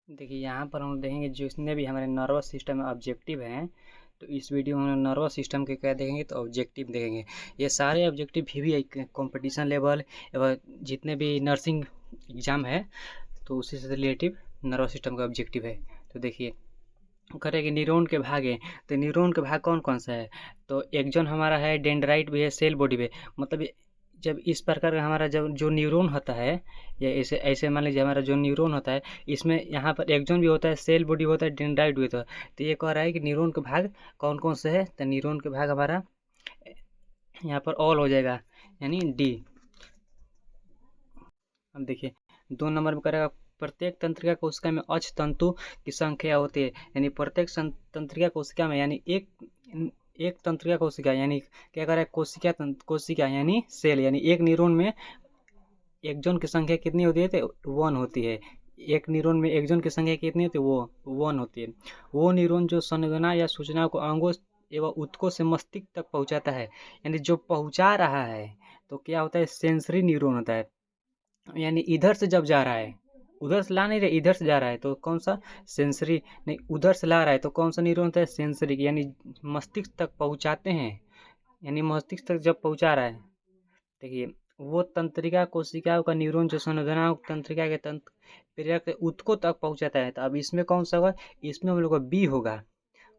देखिए यहाँ पर हम देखेंगे जितने भी हमारे नर्वस सिस्टम में ऑब्जेक्टिव हैं, तो इस वीडियो में हम नर्वस सिस्टम के क्या देखेंगे तो ऑब्जेक्टिव देखेंगे। ये सारे ऑब्जेक्टिव भी एक कंपटीशन लेवल एवं जितने भी नर्सिंग एग्ज़ाम है तो उसी से रिलेटिव नर्वस सिस्टम का ऑब्जेक्टिव है। तो देखिए करेंगे न्यूरॉन के भाग हैं, तो न्यूरॉन के भाग कौन कौन सा है, तो एक जन हमारा है डेंड्राइट भी है सेल बॉडी में। मतलब जब इस प्रकार का हमारा जब जो न्यूरॉन होता है या ऐसे ऐसे मान लीजिए हमारा जो न्यूरॉन होता है इसमें यहाँ पर एक जन भी होता है सेल बॉडी होता है डेंड्राइट भी होता है। तो ये कह रहा है कि न्यूरॉन के भाग कौन कौन से है, तो न्यूरॉन के भाग हमारा यहाँ पर ऑल हो जाएगा यानी डी। अब देखिए 2 नंबर में करेगा प्रत्येक तंत्रिका कोशिका में अक्ष तंतु की संख्या होती है, यानी प्रत्येक तंत्रिका कोशिका में यानी एक तंत्रिका कोशिका यानी क्या कर रहा है कोशिका यानी सेल यानी एक न्यूरॉन में एक जन की संख्या कितनी होती है तो 1 होती है। एक न्यूरॉन में एक जन की संख्या कितनी होती है वो 1 होती है। वो न्यूरॉन जो संवेदना या सूचनाओं को अंगों एवं ऊतकों से मस्तिष्क तक पहुंचाता है, यानी जो पहुंचा रहा है तो क्या होता है सेंसरी न्यूरॉन होता है। यानी इधर से जब जा रहा है उधर से ला नहीं रहे, इधर से जा रहा है तो कौन सा सेंसरी, नहीं उधर से ला रहा है तो कौन सा न्यूरॉन होता है सेंसरी, यानी मस्तिष्क तक पहुंचाते हैं, यानी मस्तिष्क तक जब पहुंचा रहा है। देखिए वो तंत्रिका कोशिकाओं का न्यूरॉन जो संवेदना तंत्रिका के तंत्र प्रेरक ऊतकों तक पहुंचाता है। तो अब इसमें कौन सा होगा, इसमें हम लोग का बी होगा।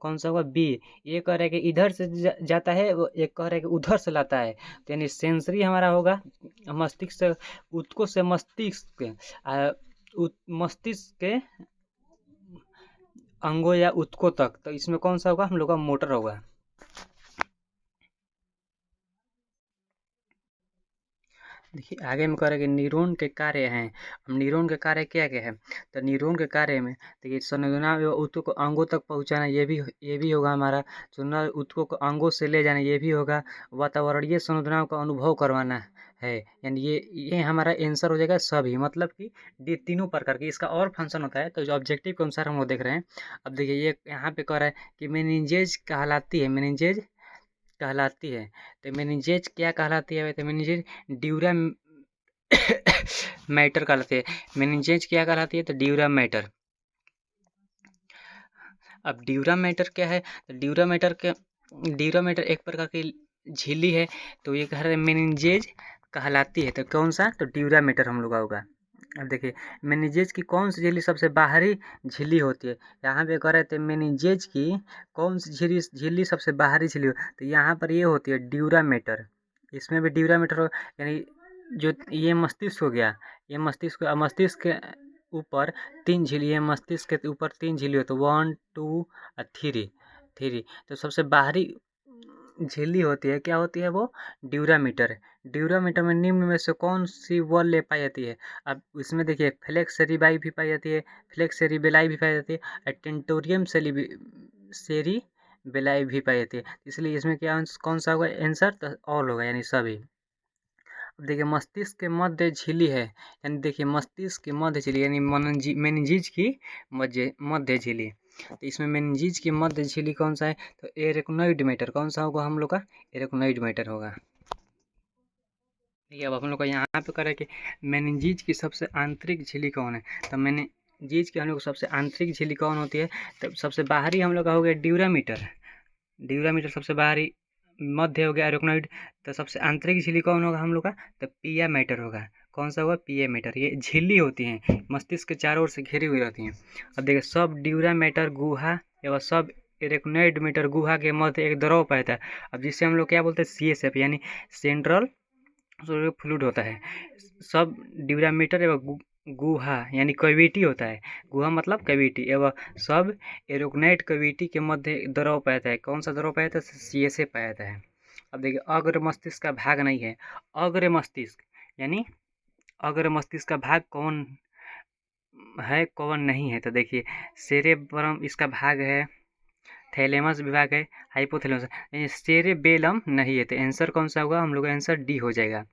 कौन सा होगा बी। ये कह रहा है कि इधर से जाता है, वो एक कह रहा है कि उधर से लाता है, तो यानी सेंसरी हमारा होगा मस्तिष्क से ऊतकों से मस्तिष्क मस्तिष्क के अंगों या ऊतकों तक। तो इसमें कौन सा होगा हम लोग का मोटर होगा। देखिए आगे में कह रहा है कि न्यूरॉन के कार्य हैं। अब न्यूरॉन के कार्य क्या क्या है, तो न्यूरॉन के कार्य में देखिए संवेदना एवं ऊतकों को अंगों तक पहुंचाना ये भी होगा हमारा। सुनना ऊतकों को अंगों से ले जाना ये भी होगा। वातावरणीय संवेदनाओं का अनुभव करवाना है, यानी ये हमारा आंसर हो जाएगा सभी। मतलब कि ये तीनों प्रकार की इसका और फंक्शन होता है, तो जो ऑब्जेक्टिव के अनुसार हम वो देख रहे हैं। अब देखिए ये यहाँ पे कह रहा है कि मेनिंजेज कहलाती है, मेनिंजेज कहलाती है। तो मेनिंजेज क्या कहलाती है, तो मेनिंजेज ड्यूरा मैटर कहलाती है। मेनिंजेज क्या कहलाती है, तो ड्यूरा मैटर। अब ड्यूरा मैटर क्या है, तो ड्यूरा मैटर एक प्रकार की झिल्ली है। तो ये कह रहे हैं मेनिंजेज कहलाती है, तो कौन सा, तो ड्यूरा मैटर हम लोग का होगा। अब देखिए मेनिंजेज की कौन सी झिल्ली सबसे बाहरी झिल्ली होती है, यहाँ पे कह रहे थे मेनिंजेज की कौन सी झिल्ली सबसे बाहरी झिल्ली हो, तो यहाँ पर ये होती है ड्यूरा मैटर। इसमें भी ड्यूरा मैटर हो, यानी जो ये मस्तिष्क हो गया, ये मस्तिष्क के ऊपर 3 झिल्ली है, मस्तिष्क के ऊपर 3 झिल्ली हो, तो 1 2 3 3। तो सबसे बाहरी झिल्ली होती है, क्या होती है वो, ड्यूरामीटर। ड्यूरामीटर में निम्न में से कौन सी बल ले पाई जाती है। अब इसमें देखिए फ्लेक्स सेरिबाई भी पाई जाती है, फ्लेक्स सेरिबेलाई भी पाई जाती है, और टेंटोरियम सेरी बेलाई भी पाई जाती है। इसलिए इसमें क्या कौन सा होगा आंसर, तो ऑल होगा यानी सभी। अब देखिए मस्तिष्क के मध्य झिल्ली है, यानी देखिए मस्तिष्क की मध्य झिल्ली यानी मेनिंजेज की मध्य झिल्ली। तो इसमें मेनिंजेज की मध्य झिल्ली कौन सा है, तो एरेक्नोइड मैटर। कौन सा होगा हम लोग का, एरेक्नोइड मैटर होगा। देखिए अब हम लोग का यहाँ पे करें कि मेनिंजेज की सबसे आंतरिक झिल्ली कौन है, तो मेनिंजेज की हम लोग सबसे आंतरिक झिल्ली कौन होती है, तो सबसे बाहरी हम लोग का हो गया ड्यूरामीटर। ड्यूरामीटर सबसे बाहरी, मध्य हो गया एरोक्नोइड। तो सबसे आंतरिक झिल्ली कौन होगा हम लोग का, तो पिया मैटर होगा। कौन सा होगा, पिया मैटर। ये झिल्ली होती हैं मस्तिष्क के चारों ओर से घिरी हुई रहती हैं। अब देखिए सब ड्यूरा मैटर गुहा एवं सब एरेक्नोइड मैटर गुहा के मध्य एक द्रव पाता है। अब जिससे हम लोग क्या बोलते हैं CSF यानी सेंट्रल फ्लूइड होता है। सब ड्यूरामीटर एवं गुहा यानी कैविटी होता है, गुहा मतलब कैविटी, एवं सब एरोक्नाइट कैविटी के मध्य द्रव पाया जाता है। कौन सा द्रव पाया जाता है, CSA पाया जाता है। अब देखिए अग्र मस्तिष्क का भाग नहीं है, अग्र मस्तिष्क यानी अग्र मस्तिष्क का भाग कौन है कौन नहीं है, तो देखिए सेरेब्रम इसका भाग है, थैलेमस विभाग है, हाइपोथैलेमस, यानी सेरेबेलम नहीं है। तो आंसर कौन सा होगा, हम लोग का आंसर डी हो जाएगा।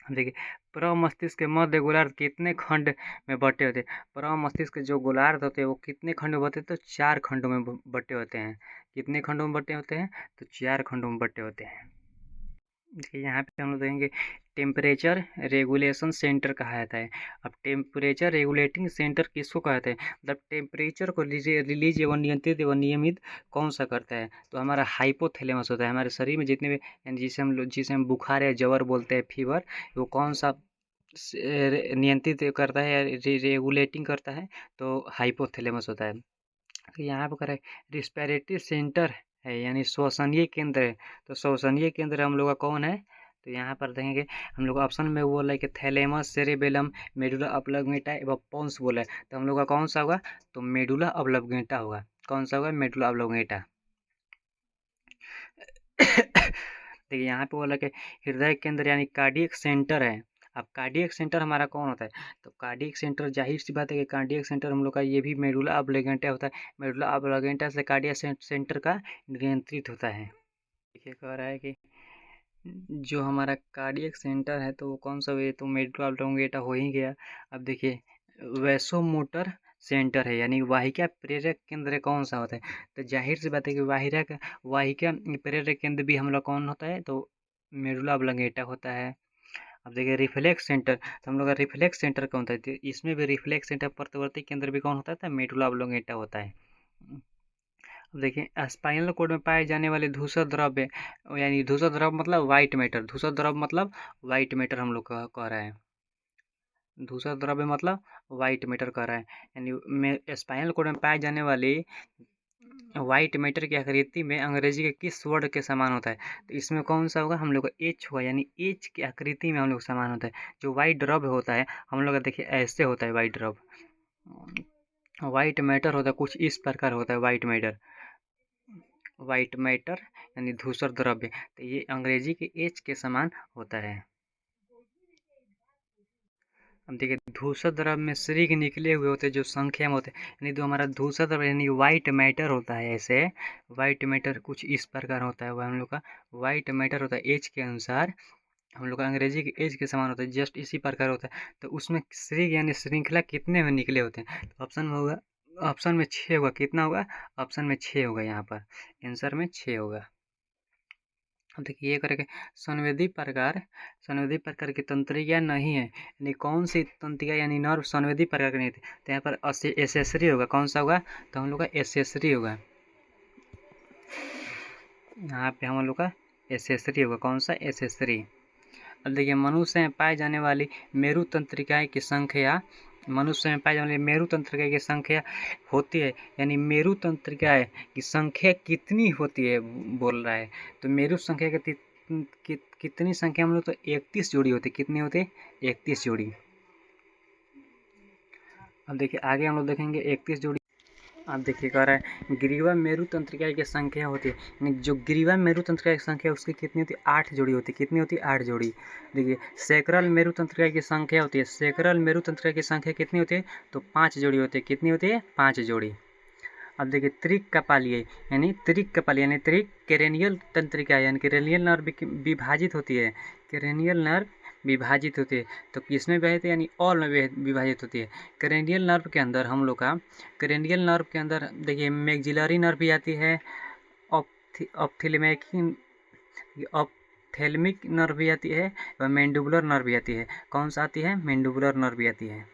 देखिए प्रमस्तिष्क के मध्य गोलार्ध कितने खंड में बटे होते हैं, प्रमस्तिष्क के जो गोलार्ध होते हैं वो कितने खंड में बटे, तो 4 खंडों में बटे होते हैं। कितने खंडों में बटे होते हैं, तो 4 खंडों में बटे होते हैं। देखिए यहाँ पे हम लोग देखेंगे टेम्परेचर रेगुलेशन सेंटर कहा जाता है। अब टेम्परेचर रेगुलेटिंग सेंटर किसको कहते हैं, मतलब टेम्परेचर को रिलीज एवं नियंत्रित एवं नियमित कौन सा करता है, तो हमारा हाइपोथैलेमस होता है। हमारे शरीर में जितने भी यानी जिसे हम बुखार या ज्वर बोलते हैं, फीवर, वो कौन सा नियंत्रित करता है या रेगुलेटिंग करता है, तो हाइपोथैलेमस होता है। तो यहाँ पर करें रिस्पिरेटरी सेंटर है यानी श्वसनीय केंद्र है, तो श्वसनीय केंद्र हम लोग का कौन है, तो यहाँ पर देखेंगे हम लोग ऑप्शन में वो बोला है कि थैलेमस, सेरेबेलम, मेडुला ऑब्लोंगेटा एवं पोन्स बोला है, तो हम लोग का कौन सा होगा, तो मेडुला ऑब्लोंगेटा होगा। कौन सा होगा, मेडुला ऑब्लोंगेटा। देखिए यहाँ पे बोला कि हृदय केंद्र यानी कार्डियक सेंटर है। अब कार्डियक सेंटर हमारा कौन होता है, तो कार्डियक सेंटर जाहिर सी बात है कि कार्डियक सेंटर हम लोग का ये भी मेडुला ऑब्लोंगेटा होता है। मेडुला ऑब्लोंगेटा से कार्डियक सेंटर का नियंत्रित होता है। देखिए कह रहा है कि जो हमारा कार्डियक सेंटर है तो वो कौन सा है, तो मेडुला ऑब्लोंगेटा हो ही गया। अब देखिए वैसोमोटर सेंटर है यानी वाहिका प्रेरक केंद्र कौन सा होता है, तो जाहिर सी बात है कि वाहिका प्रेरक केंद्र भी हम लोग कौन होता है, तो मेडुला ऑब्लोंगेटा होता है। अब देखिए रिफ्लेक्स सेंटर, तो हम लोग का रिफ्लेक्स सेंटर कौन होता है, तो इसमें भी रिफ्लेक्स सेंटर प्रतिवर्ती केंद्र भी कौन होता है, तो मेडुला ऑब्लोंगेटा होता है। अब देखिए स्पाइनल कोड में पाए जाने वाले धूसर द्रव्य यानी धूसर द्रव्य मतलब वाइट मैटर, धूसर द्रव्य मतलब वाइट मैटर हम लोग कह रहा है, धूसर द्रव्य मतलब वाइट मैटर कह रहा है। यानी स्पाइनल कोड में पाए जाने वाले वाइट मैटर की आकृति में अंग्रेजी के किस वर्ड के समान होता है, तो इसमें कौन सा होगा, हम लोग का एच होगा, यानी एच की आकृति में हम लोग समान होता है। जो वाइट द्रव्य होता है हम लोग का देखिए ऐसे होता है, वाइट द्रव्य वाइट मैटर होता है, कुछ इस प्रकार होता है वाइट मैटर यानी धूसर द्रव्य, तो ये अंग्रेजी के एच के समान होता है। अब देखिए धूसर द्रव्य में श्रीग निकले हुए होते हैं जो संख्या में होते हैं, यानी जो हमारा धूसर द्रव्य यानी वाइट मैटर होता है, ऐसे वाइट मैटर कुछ इस प्रकार होता है, वह हम लोग का वाइट मैटर होता है एज के अनुसार, हम लोग का अंग्रेजी के एज के समान होता है, जस्ट इसी प्रकार होता है। तो उसमें श्रीग यानी श्रृंखला कितने में निकले होते हैं, तो ऑप्शन में होगा, ऑप्शन में 6 होगा। कितना होगा, ऑप्शन में 6 होगा, यहाँ पर आंसर में 6 होगा। अब देखिए ये करेंगे संवेदी प्रकार की तंत्रिका नहीं है, यानी कौन सी तंत्रिका यानी नर्व संवेदी प्रकार की नहीं थी, तो यहाँ पर एसेसरी होगा। कौन सा होगा, तो हम लोग का एसेसरी होगा, यहाँ पे हम लोग का एसेसरी होगा। कौन सा, एसेसरी। अब देखिए मनुष्य में पाए जाने वाली मेरु तंत्रिकाएँ की संख्या, मनुष्य में पाए जाने वाली मेरु तंत्रिका की संख्या होती है, यानी मेरु तंत्रिकाएँ की संख्या कितनी होती है बोल रहा है, तो मेरु संख्या कितनी संख्या हम लोग, तो 31 जोड़ी होती है। कितनी होती है, 31 जोड़ी। अब देखिए आगे हम लोग देखेंगे 31 जोड़ी। अब देखिए कह रहा है ग्रीवा मेरु तंत्रिका की संख्या होती है, यानी जो ग्रीवा मेरु तंत्रिका की संख्या उसकी कितनी होती है, 8 जोड़ी होती है। कितनी होती है, 8 जोड़ी। देखिए सैक्रल मेरु तंत्रिका की संख्या होती है, सैक्रल मेरु तंत्रिका की संख्या कितनी होती है, तो 5 जोड़ी होती है। कितनी होती है, 5 जोड़ी। अब देखिए त्रिक कपालीय यानी त्रिक कैरेनियल तंत्रिका यानी कैरेनियल नर्व विभाजित होती है, कैरेनियल नर्व विभाजित होती है, तो किसमें विभाजित है, यानी ऑल में विभाजित होती है। कैरेनियल नर्व के अंदर हम लोग का कैरेनियल नर्व के अंदर देखिए मैक्सिलरी नर्व भी आती है, ऑप्थेल्मिक नर्व भी आती है और मैंडिबुलर नर्व भी आती है। कौन सा आती है, मैंडिबुलर नर्व भी आती है।